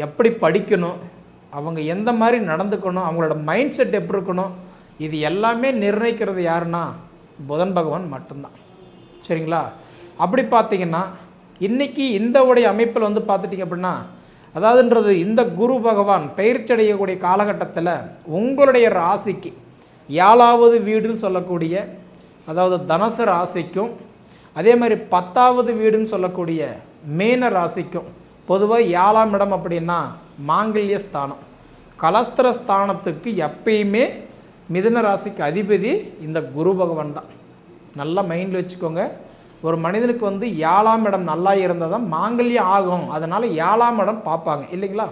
எப்படி படிக்கணும், அவங்க எந்த மாதிரி நடந்துக்கணும், அவங்களோட மைண்ட் செட் எப்படி இருக்கணும், இது எல்லாமே நிர்ணயிக்கிறது யாருன்னா புதன் பகவான் மட்டும்தான். சரிங்களா? அப்படி பார்த்தீங்கன்னா இன்றைக்கி இந்த உடைய அமைப்பில் வந்து பார்த்துட்டிங்க அப்படின்னா, அதாவதுன்றது இந்த குரு பகவான் பயிற்சியடையக்கூடிய காலகட்டத்தில் உங்களுடைய ராசிக்கு 7வது வீடுன்னு சொல்லக்கூடிய, அதாவது தனுசு ராசிக்கும், அதே மாதிரி 10வது வீடுன்னு சொல்லக்கூடிய மீன ராசிக்கும், பொதுவாக 7ஆம் இடம் அப்படின்னா மாங்கல்ய ஸ்தானம், கலஸ்திர ஸ்தானத்துக்கு எப்பயுமே மிதுன ராசிக்கு அதிபதி இந்த குரு பகவான் தான். நல்லா மைண்டில் வச்சுக்கோங்க. ஒரு மனிதனுக்கு வந்து 7ஆம் இடம் நல்லா இருந்தால் தான் மாங்கல்யம் ஆகும். அதனால் 7ஆம் இடம் பார்ப்பாங்க இல்லைங்களா?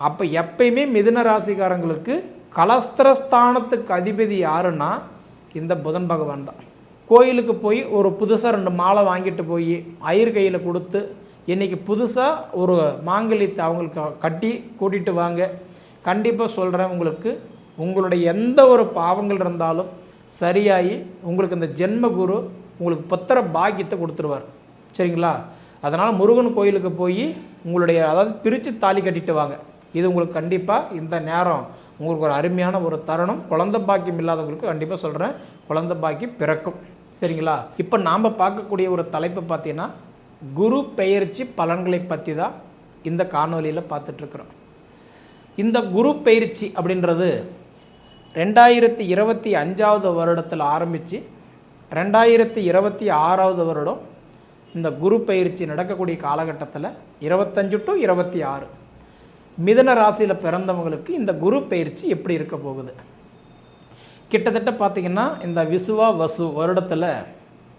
அப்போ எப்பயுமே மிதுன ராசிக்காரங்களுக்கு கலஸ்திரஸ்தானத்துக்கு அதிபதி யாருன்னா இந்த புதன் பகவான் தான். கோயிலுக்கு போய் ஒரு புதுசாக 2 மாலை வாங்கிட்டு போய் ஐயர் கையில் கொடுத்து இன்றைக்கி புதுசாக ஒரு மாங்கல்யத்தை அவங்களுக்கு கட்டி கூட்டிகிட்டு வாங்க. கண்டிப்பாக சொல்கிறேன், உங்களுக்கு உங்களுடைய எந்த ஒரு பாவங்கள் இருந்தாலும் சரியாகி உங்களுக்கு இந்த ஜென்ம குரு உங்களுக்கு புத்திர பாக்கியத்தை கொடுத்துருவார். சரிங்களா? அதனால் முருகன் கோயிலுக்கு போய் உங்களுடைய அதாவது பிரித்து தாலி கட்டிட்டு வாங்க. இது உங்களுக்கு கண்டிப்பாக இந்த நேரம் உங்களுக்கு ஒரு அருமையான ஒரு தருணம். குழந்தை பாக்கியம் இல்லாதவங்களுக்கு கண்டிப்பாக சொல்கிறேன், குழந்தை பாக்கியம் பிறக்கும். சரிங்களா? இப்போ நாம் பார்க்கக்கூடிய ஒரு தலைப்பு பார்த்தீங்கன்னா குரு பெயர்ச்சி பலன்களை பற்றி தான் இந்த காணொலியில் பார்த்துட்ருக்குறோம். இந்த குரு பெயர்ச்சி அப்படின்றது 2025வது வருடத்தில் ஆரம்பித்து 2026வது வருடம் இந்த குரு பயிற்சி நடக்கக்கூடிய காலகட்டத்தில் 25 to 26 மிதுன ராசியில் பிறந்தவங்களுக்கு இந்த குரு பயிற்சி எப்படி இருக்க போகுது? கிட்டத்தட்ட பார்த்திங்கன்னா இந்த விசுவா வசு வருடத்தில்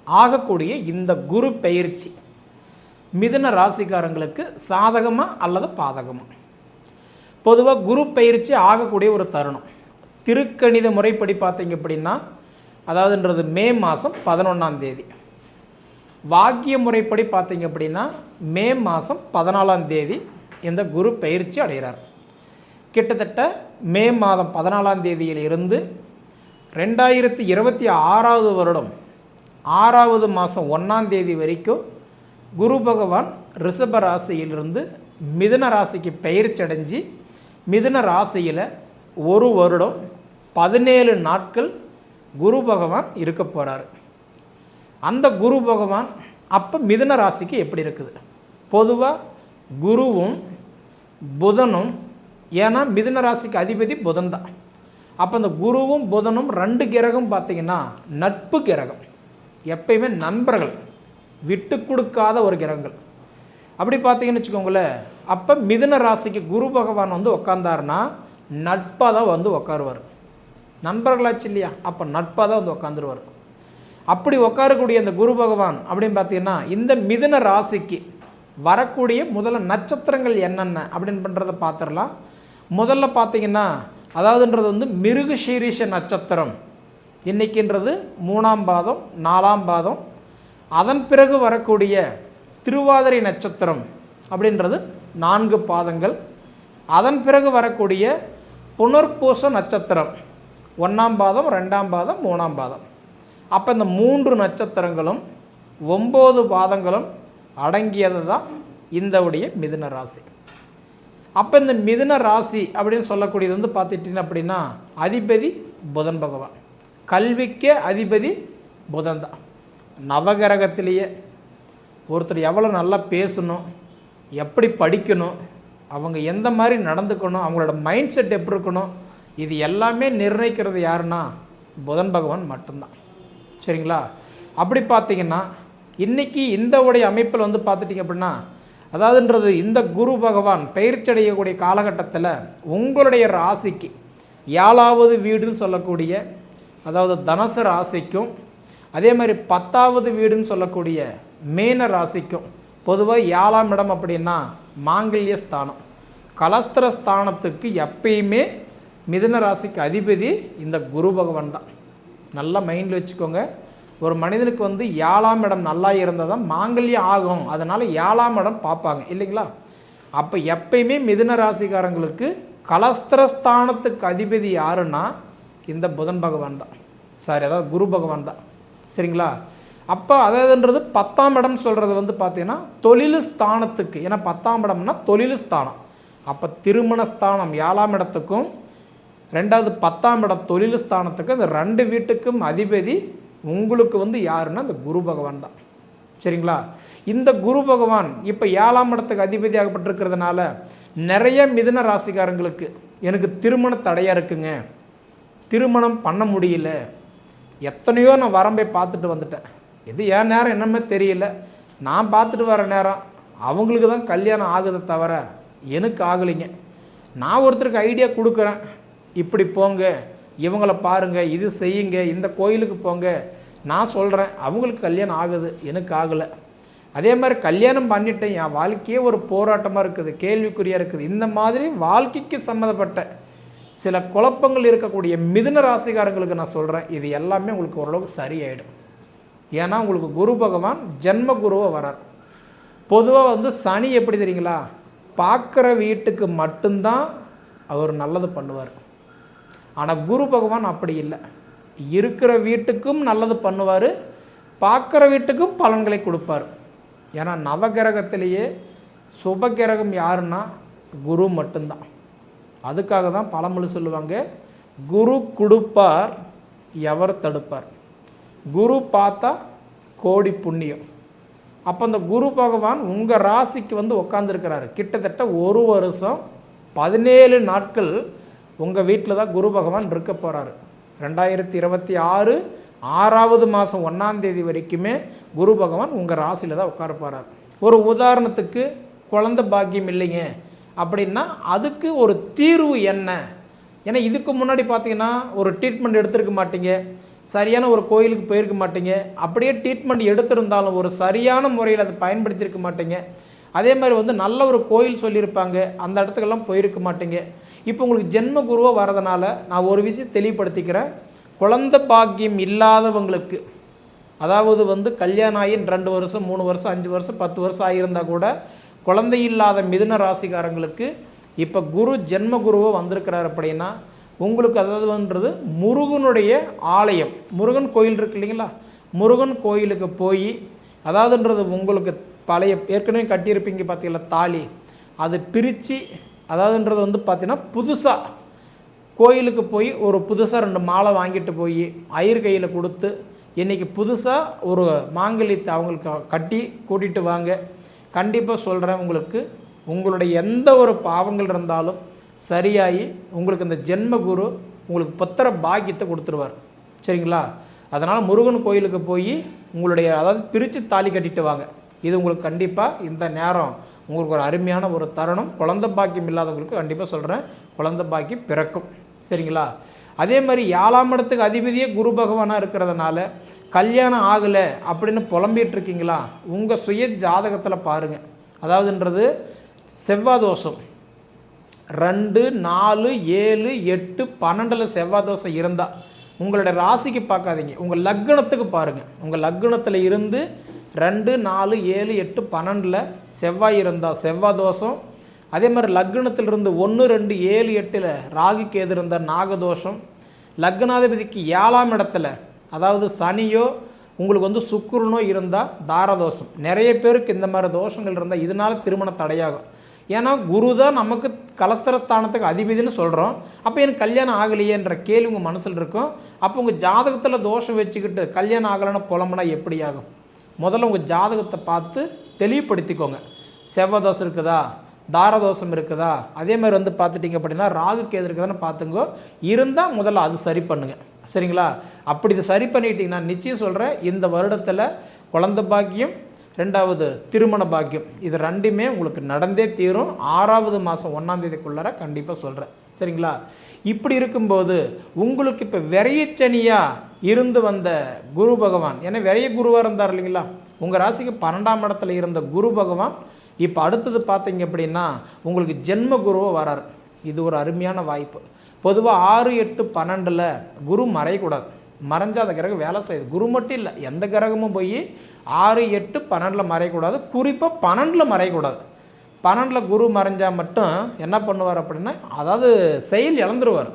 ஆகக்கூடிய இந்த குரு பயிற்சி மிதுன ராசிக்காரங்களுக்கு சாதகமாக அல்லது பாதகமாக? பொதுவாக குரு பயிற்சி ஆகக்கூடிய ஒரு தருணம் திருக்கணித முறைப்படி பார்த்தீங்க அப்படின்னா, அதாவதுன்றது மே மாதம் 11ஆம் தேதி. வாக்கிய முறைப்படி பார்த்தீங்க அப்படின்னா மே மாதம் 14ஆம் தேதி இந்த குரு பயிற்சி அடைகிறார். கிட்டத்தட்ட மே மாதம் 14ஆம் தேதியில் இருந்து 2026வது வருடம் 6வது மாதம் 1ஆம் தேதி வரைக்கும் குரு பகவான் ரிஷப ராசியிலிருந்து மிதுன ராசிக்கு பயிற்சி அடைஞ்சு மிதுன ராசியில் ஒரு வருடம் 17 நாட்கள் குரு பகவான் இருக்க போகிறாரு. அந்த குரு பகவான் அப்போ மிதுன ராசிக்கு எப்படி இருக்குது? பொதுவாக குருவும் புதனும், ஏன்னா மிதுன ராசிக்கு அதிபதி புதன் தான். அப்போ அந்த குருவும் புதனும் 2 கிரகம் பார்த்திங்கன்னா நட்பு கிரகம், எப்பயுமே நண்பர்கள், விட்டு கொடுக்காத ஒரு கிரகங்கள். அப்படி பார்த்தீங்கன்னு வச்சுக்கோங்களேன், அப்போ மிதுன ராசிக்கு குரு பகவான் வந்து உக்காந்தாருன்னா நட்பாக தான் வந்து உக்காருவார். நண்பர்களாச்சு இல்லையா? அப்போ நட்பாக தான் வந்து உக்காந்துருவார். அப்படி உட்காரக்கூடிய அந்த குரு பகவான் அப்படின்னு பார்த்தீங்கன்னா இந்த மிதுன ராசிக்கு வரக்கூடிய முதல்ல நட்சத்திரங்கள் என்னென்ன அப்படின்னு பண்ணுறதை பார்த்துடலாம். முதல்ல பார்த்தீங்கன்னா அதாவதுன்றது வந்து மிருகசீரிஷ நட்சத்திரம் இன்றைக்கின்றது 3ஆம் பாதம் 4ஆம் பாதம். அதன் பிறகு வரக்கூடிய திருவாதிரை நட்சத்திரம் அப்படின்றது 4 பாதங்கள். அதன் பிறகு வரக்கூடிய புனர்பூச நட்சத்திரம் 1ஆம் பாதம் 2ஆம் பாதம் 3ஆம் பாதம். அப்போ இந்த 3 நட்சத்திரங்களும் 9 பாதங்களும் அடங்கியது தான் இந்த உடைய மிதுன ராசி. அப்போ இந்த மிதுன ராசி அப்படின்னு சொல்லக்கூடியது வந்து பார்த்துட்டிங்க அப்படின்னா அதிபதி புதன் பகவான், கல்விக்கே அதிபதி புதன் தான். நவகிரகத்திலேயே ஒருத்தர் எவ்வளோ நல்லா பேசணும், எப்படி படிக்கணும், அவங்க எந்த மாதிரி நடந்துக்கணும், அவங்களோட மைண்ட் செட் எப்படி இருக்கணும், இது எல்லாமே நிர்ணயிக்கிறது யாருன்னா புதன் பகவான் மட்டும்தான். சரிங்களா? அப்படி பார்த்தீங்கன்னா இன்றைக்கி இந்த உடைய அமைப்பில் வந்து பார்த்துட்டிங்க அப்படின்னா, அதாவதுன்றது இந்த குரு பகவான் பயிற்சியடையக்கூடிய காலகட்டத்தில் உங்களுடைய ராசிக்கு 7வது வீடுன்னு சொல்லக்கூடிய, அதாவது தனுசு ராசிக்கும், அதே மாதிரி 10வது வீடுன்னு சொல்லக்கூடிய மீன ராசிக்கும், பொதுவாக 7ஆம் இடம் அப்படின்னா மாங்கல்ய ஸ்தானம், கலஸ்திர ஸ்தானத்துக்கு எப்பயுமே மிதுன ராசிக்கு அதிபதி இந்த குரு பகவான் தான். நல்லா மைண்டில் வச்சுக்கோங்க. ஒரு மனிதனுக்கு வந்து 7ஆம் இடம் நல்லா இருந்தால் தான் மாங்கல்யம் ஆகும். அதனால் 7ஆம் இடம் பார்ப்பாங்க இல்லைங்களா? அப்போ எப்பயுமே மிதுன ராசிக்காரங்களுக்கு கலஸ்திரஸ்தானத்துக்கு அதிபதி யாருன்னா இந்த புதன் பகவான் தான், அதாவது குரு பகவான் தான். சரிங்களா? அப்போ அதாவதுன்றது 10ஆம் இடம் சொல்கிறது வந்து பார்த்தீங்கன்னா தொழில் ஸ்தானத்துக்கு, ஏன்னா 10ஆம் இடம்னா தொழில் ஸ்தானம், அப்போ திருமணஸ்தானம் 7ஆம் இடத்துக்கும் 2வது 10ஆம் இடம் தொழில் ஸ்தானத்துக்கு அந்த 2 வீட்டுக்கும் அதிபதி உங்களுக்கு வந்து யாருன்னா அந்த குரு பகவான் தான். சரிங்களா? இந்த குரு பகவான் இப்போ 7ஆம் இடத்துக்கு அதிபதியாகப்பட்டிருக்கிறதுனால நிறைய மிதுன ராசிக்காரங்களுக்கு எனக்கு திருமண தடையாக இருக்குங்க, திருமணம் பண்ண முடியல, எத்தனையோ நான் வரம்பை பார்த்துட்டு வந்துட்டேன், இது என் நேரம் என்னமே தெரியல, நான் பார்த்துட்டு வர நேரம் அவங்களுக்கு தான் கல்யாணம் ஆகுதை தவிர எனக்கு ஆகலைங்க, நான் ஒருத்தருக்கு ஐடியா கொடுக்குறேன், இப்படி போங்க, இவங்கள பாருங்கள், இது செய்யுங்க, இந்த கோயிலுக்கு போங்க, நான் சொல்கிறேன், அவங்களுக்கு கல்யாணம் ஆகுது, எனக்கு ஆகலை. அதே மாதிரி கல்யாணம் பண்ணிட்டேன், என் வாழ்க்கையே ஒரு போராட்டமாக இருக்குது, கேள்விக்குறியாக இருக்குது, இந்த மாதிரி வாழ்க்கைக்கு சம்மந்தப்பட்ட சில குழப்பங்கள் இருக்கக்கூடிய மிதுன ராசிக்காரங்களுக்கு நான் சொல்கிறேன், இது எல்லாமே உங்களுக்கு ஓரளவுக்கு சரியாயிடும். ஏன்னா உங்களுக்கு குரு பகவான் ஜென்ம குருவை வரார். பொதுவாக வந்து சனி எப்படி தெரியுங்களா, பார்க்குற வீட்டுக்கு மட்டும்தான் அவர் நல்லது பண்ணுவார். ஆனால் குரு பகவான் அப்படி இல்லை, இருக்கிற வீட்டுக்கும் நல்லது பண்ணுவார், பார்க்குற வீட்டுக்கும் பலன்களை கொடுப்பார். ஏன்னா நவகிரகத்திலேயே சுபகிரகம் யாருன்னா குரு மட்டும்தான். அதுக்காக தான் பழமொழி சொல்லுவாங்க, குரு கொடுப்பார் எவர் தடுப்பார், குரு பார்த்தா கோடி புண்ணியம். அப்போ அந்த குரு பகவான் உங்கள் ராசிக்கு வந்து உட்காந்துருக்கிறாரு. கிட்டத்தட்ட 1 வருஷம் 17 நாட்கள் உங்கள் வீட்டில் தான் குரு பகவான் இருக்க போகிறாரு. 2026 6ஆவது மாதம் 1ஆம் தேதி வரைக்குமே குரு பகவான் உங்கள் ராசியில் தான் உட்கார போகிறார். ஒரு உதாரணத்துக்கு குழந்தை பாக்கியம் இல்லைங்க அப்படின்னா அதுக்கு ஒரு தீர்வு என்ன? ஏன்னா இதுக்கு முன்னாடி பார்த்தீங்கன்னா ஒரு ட்ரீட்மெண்ட் எடுத்துருக்க மாட்டீங்க, சரியான ஒரு கோயிலுக்கு போயிருக்க மாட்டீங்க, அப்படியே ட்ரீட்மெண்ட் எடுத்திருந்தாலும் ஒரு சரியான முறையில் அதை பயன்படுத்தியிருக்க மாட்டீங்க. அதே மாதிரி வந்து நல்ல ஒரு கோயில் சொல்லியிருப்பாங்க, அந்த இடத்துக்கெல்லாம் போயிருக்க மாட்டீங்க. இப்போ உங்களுக்கு ஜென்ம குருவாக வரதுனால நான் ஒரு விஷயம் தெளிவுபடுத்திக்கிறேன், குழந்தை பாக்கியம் இல்லாதவங்களுக்கு, அதாவது வந்து கல்யாணம் ஆகி 2 வருஷம் 3 வருஷம் 5 வருஷம் 10 வருஷம் ஆகியிருந்தால் கூட குழந்தை இல்லாத மிதுன ராசிக்காரங்களுக்கு இப்போ குரு ஜென்ம குருவாக வந்திருக்கிறார். அப்படின்னா உங்களுக்கு அதாவதுன்றது முருகனுடைய ஆலயம், முருகன் கோயில் இருக்கு இல்லைங்களா, முருகன் கோயிலுக்கு போய், அதாவதுன்றது உங்களுக்கு பழைய ஏற்கனவே கட்டியிருப்பீங்க பார்த்தீங்களா தாலி, அது பிரித்து, அதாவதுன்றது வந்து பார்த்தீங்கன்னா புதுசாக கோயிலுக்கு போய் ஒரு புதுசாக 2 மாலை வாங்கிட்டு போய் ஐயர் கையில் கொடுத்து இன்றைக்கி புதுசாக ஒரு மாங்கல்யத்தை அவங்களுக்கு கட்டி கூட்டிகிட்டு வாங்க. கண்டிப்பாக சொல்கிறேன், உங்களுக்கு உங்களுடைய எந்த ஒரு பாவங்கள் இருந்தாலும் சரியாகி உங்களுக்கு இந்த ஜென்ம குரு உங்களுக்கு புத்திர பாக்கியத்தை கொடுத்துருவார். சரிங்களா? அதனால் முருகன் கோயிலுக்கு போய் உங்களுடைய அதாவது பிரித்து தாலி கட்டிட்டு வாங்க. இது உங்களுக்கு கண்டிப்பாக இந்த நேரம் உங்களுக்கு ஒரு அருமையான ஒரு தருணம். குழந்தை பாக்கியம் இல்லாதவங்களுக்கு கண்டிப்பாக சொல்கிறேன், குழந்தை பாக்கியம் பிறக்கும். சரிங்களா? அதே மாதிரி 7ஆம் இடத்துக்கு அதிபதியே குரு பகவானாக இருக்கிறதுனால கல்யாணம் ஆகலை அப்படின்னு புலம்பிகிட்டு இருக்கீங்களா, உங்கள் சுய ஜாதகத்தில் பாருங்கள். அதாவதுன்றது செவ்வாய் தோஷம் 2, 4, 7, 8, 12 செவ்வாய் தோஷம் இருந்தால் உங்களுடைய ராசிக்கு பார்க்காதீங்க, உங்கள் லக்னத்துக்கு பாருங்கள். உங்கள் லக்னத்தில் இருந்து 2, 4, 7, 8, 12 செவ்வாய் இருந்தால் செவ்வாய் தோஷம். அதே மாதிரி லக்னத்திலிருந்து 1, 2, 7, 8 ராகு கேது இருந்தால் நாகதோஷம். லக்னாதிபதிக்கு 7ஆம் இடத்துல அதாவது சனியோ உங்களுக்கு வந்து சுக்கிரனோ இருந்தால் தாரதோஷம். நிறைய பேருக்கு இந்த மாதிரி தோஷங்கள் இருந்தால் இதனால் திருமண தடையாகும். ஏன்னா குரு தான் நமக்கு கலஸ்தரஸ்தானத்துக்கு அதிபதினு சொல்கிறோம். அப்போ எனக்கு கல்யாணம் ஆகலையேன்ற கேள்வி உங்கள் மனசில் இருக்கும். அப்போ உங்கள் ஜாதகத்தில் தோஷம் வச்சுக்கிட்டு கல்யாணம் ஆகலைன்னு புலம்புனா எப்படி ஆகும்? முதல்ல உங்கள் ஜாதகத்தை பார்த்து தெளிவுபடுத்திக்கோங்க. செவ்வாய் தோஷம் இருக்குதா, தாரதோஷம் இருக்குதா, அதே மாதிரி வந்து பார்த்துட்டிங்க அப்படின்னா ராகு கேது இருக்குதான்னு பார்த்துங்கோ. இருந்தால் முதல்ல அது சரி பண்ணுங்கள். சரிங்களா? அப்படி இதை சரி பண்ணிட்டீங்கன்னா நிச்சயம் சொல்கிறேன், இந்த வருடத்தில் குழந்தை பாக்கியம், 2வது திருமண பாக்கியம், இது 2மே உங்களுக்கு நடந்தே தீரும். 6ஆவது மாதம் 1ஆம் தேதிக்குள்ளார கண்டிப்பாக சொல்கிறேன். சரிங்களா? இப்படி இருக்கும்போது உங்களுக்கு இப்போ விரையச்சனியாக இருந்து வந்த குரு பகவான், ஏன்னா விரைய குருவாக இருந்தார் இல்லைங்களா, உங்கள் ராசிக்கு 12ஆம் இடத்துல இருந்த குரு பகவான் இப்போ அடுத்தது பார்த்தீங்க அப்படின்னா உங்களுக்கு ஜென்ம குருவாக வரார். இது ஒரு அருமையான வாய்ப்பு. பொதுவாக 6, 8, 12 குரு மறையக்கூடாது, மறைஞ்சால் அந்த கிரகம் வேலை செய்யுது. குரு மட்டும் இல்லை, எந்த கிரகமும் போய் 6, 8, 12 மறையக்கூடாது. குறிப்பாக 12 மறையக்கூடாது. 12 குரு மறைஞ்சால் மட்டும் என்ன பண்ணுவார் அப்படின்னா, அதாவது செயல் இழந்துருவார்,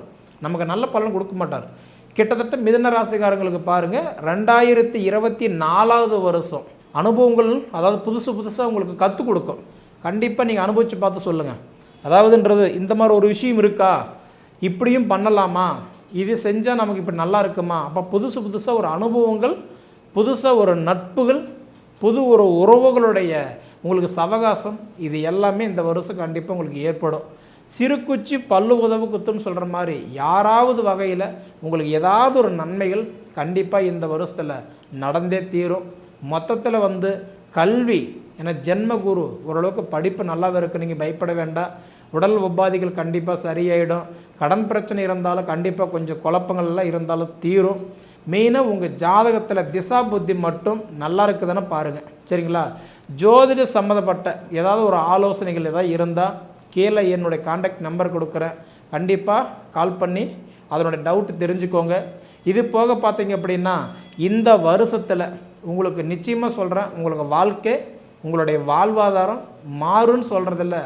நமக்கு நல்ல பலன் கொடுக்க மாட்டார். கிட்டத்தட்ட மிதுன ராசிக்காரங்களுக்கு பாருங்கள், 2024வது வருஷம் அனுபவங்கள், அதாவது புதுசாக உங்களுக்கு கற்றுக் கொடுக்கும். கண்டிப்பாக நீங்கள் அனுபவித்து பார்த்து சொல்லுங்கள். அதாவதுன்றது இந்த மாதிரி ஒரு விஷயம் இருக்கா, இப்படியும் பண்ணலாமா, இது செஞ்சால் நமக்கு இப்படி நல்லா இருக்குமா, அப்போ புதுசாக ஒரு அனுபவங்கள், புதுசாக ஒரு நட்புகள், புது ஒரு உறவுகளுடைய உங்களுக்கு சவகாசம், இது எல்லாமே இந்த வருஷம் கண்டிப்பாக உங்களுக்கு ஏற்படும். சிறு குச்சி பல்லு உதவு குத்துன்னு சொல்கிற மாதிரி யாராவது வகையில் உங்களுக்கு ஏதாவது ஒரு நன்மைகள் கண்டிப்பாக இந்த வருஷத்தில் நடந்தே தீரும். மொத்தத்தில் கல்வி, ஏன்னா ஜென்ம குரு ஓரளவுக்கு படிப்பு நல்லாவே இருக்குது, நீங்கள் பயப்பட வேண்டாம். உடல் உபாதிகள் கண்டிப்பாக சரியாயிடும். கடன் பிரச்சனை இருந்தாலும் கண்டிப்பாக கொஞ்சம் குழப்பங்கள்லாம் இருந்தாலும் தீரும். மெயினாக உங்கள் ஜாதகத்தில் திசா புத்தி மட்டும் நல்லா இருக்குதுன்னு பாருங்கள், சரிங்களா? ஜோதிட சம்மந்தப்பட்ட ஏதாவது ஒரு ஆலோசனைகள் ஏதாவது இருந்தால் கீழே என்னுடைய கான்டாக்ட் நம்பர் கொடுக்குறேன், கண்டிப்பாக கால் பண்ணி அதனுடைய டவுட் தெரிஞ்சுக்கோங்க. இது போக பார்த்தீங்க அப்படின்னா இந்த வருஷத்தில் உங்களுக்கு நிச்சயமாக சொல்கிறேன், உங்களுக்கு வாழ்க்கை, உங்களுடைய வாழ்வாதாரம் மாறுன்னு சொல்கிறதில்ல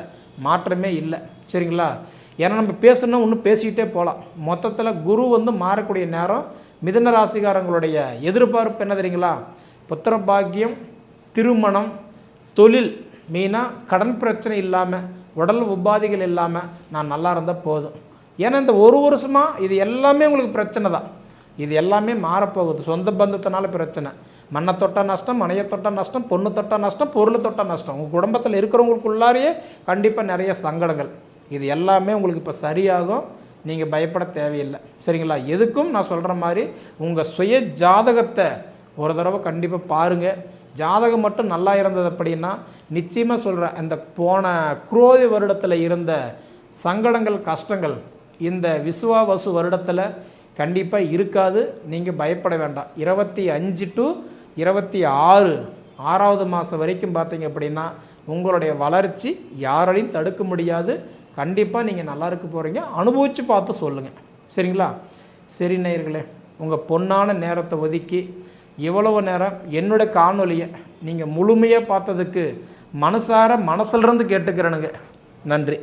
மாற்றமே இல்லை, சரிங்களா? ஏன்னா நம்ம பேசணும்னா இன்னும் பேசிக்கிட்டே போகலாம். மொத்தத்தில் குரு மாறக்கூடிய நேரம். மிதுன ராசிக்காரங்களுடைய எதிர்பார்ப்பு என்ன தெரியுங்களா? புத்திர பாக்கியம், திருமணம், தொழில், மெயினாக கடன் பிரச்சனை இல்லாமல், உடல் உபாதிகள் இல்லாமல் நான் நல்லா இருந்தால் போதும். ஏன்னா இந்த ஒரு வருஷமாக இது எல்லாமே உங்களுக்கு பிரச்சனை தான். இது எல்லாமே மாறப்போகுது. சொந்த பந்தத்தினால பிரச்சனை, மண்ணை தொட்டால் நஷ்டம், மனையை தொட்டால் நஷ்டம், பொண்ணு தொட்டால் நஷ்டம், பொருள் தொட்டால் நஷ்டம். உங்கள் குடும்பத்தில் இருக்கிறவங்களுக்குள்ளாரையே கண்டிப்பாக நிறைய சங்கடங்கள். இது எல்லாமே உங்களுக்கு இப்போ சரியாகும், நீங்கள் பயப்பட தேவையில்லை, சரிங்களா? எதுக்கும் நான் சொல்கிற மாதிரி உங்கள் சுய ஜாதகத்தை ஒரு தடவை கண்டிப்பாக பாருங்கள். ஜாதகம் மட்டும் நல்லா இருந்தது அப்படின்னா நிச்சயமாக சொல்கிறேன், இந்த போன குரோதி வருடத்தில் இருந்த சங்கடங்கள், கஷ்டங்கள் இந்த விசுவாவசு வருடத்தில் கண்டிப்பாக இருக்காது. நீங்கள் பயப்பட வேண்டாம். 25 to 26 6வது மாதம் வரைக்கும் பார்த்தீங்க அப்படின்னா உங்களுடைய வளர்ச்சி யாராலையும் தடுக்க முடியாது. கண்டிப்பாக நீங்கள் நல்லா இருக்க போகிறீங்க. அனுபவித்து பார்த்து சொல்லுங்கள், சரிங்களா? சரி நேயர்களே, உங்கள் பொன்னான நேரத்தை ஒதுக்கி இவ்வளவு நேரம் என்னோடய காணொலியை நீங்கள் முழுமையாக பார்த்ததுக்கு மனசார மனசிலிருந்து கேட்டுக்கிறேனுங்க. நன்றி.